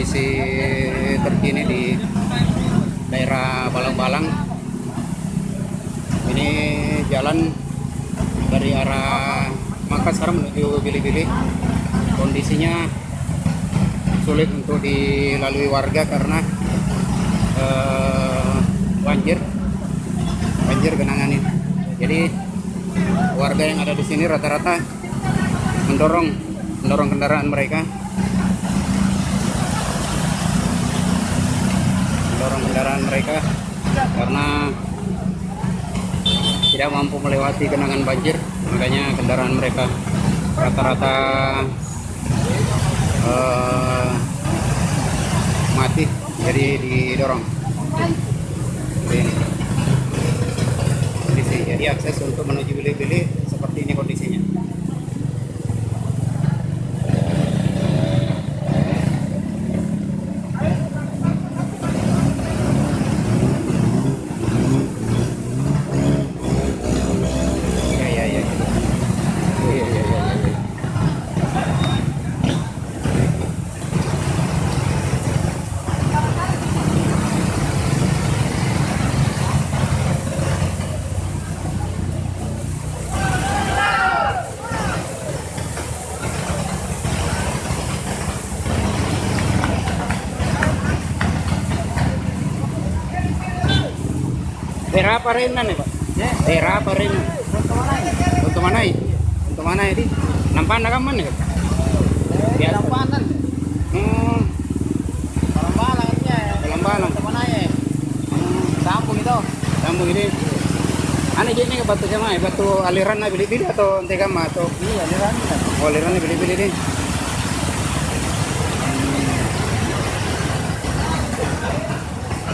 kondisi terkini di daerah Balang-Balang. Ini jalan dari arah Makassar menuju Bili-Bili. Kondisinya sulit untuk dilalui warga karena banjir genangan ini. Jadi warga yang ada di sini rata-rata mendorong kendaraan mereka, karena tidak mampu melewati genangan banjir. Makanya kendaraan mereka rata-rata mati, jadi didorong. Ini kondisi, jadi akses untuk menuju Bili-Bili seperti ini kondisinya. Daerah apa rin nih Pak? Daerah apa rin? Untuk mana ini? Nampak nak mana nih? Biasa. Lampanan. Balang-balang ya. Balang-balang. Mana ya? Sambung itu. Sambung ini. Ane gini ke batu sama batu aliran na Bili-Bili atau ente kama atau? Iya, aliran. Oh, aliran na Bili-Bili ini.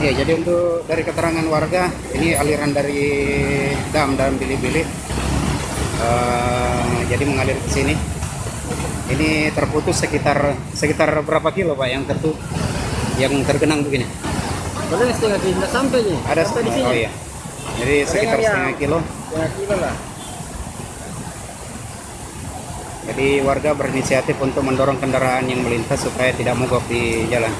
Ya, jadi untuk dari keterangan warga, ini aliran dari dam Bili-Bili, jadi mengalir ke sini. Ini terputus sekitar berapa kilo Pak yang tergenang begini? Boleh setengah kilo sampai nih. Ada sampai di sini. Oh iya. Jadi sekitar setengah kilo. Setengah kilo lah. Jadi warga berinisiatif untuk mendorong kendaraan yang melintas supaya tidak mogok di jalan.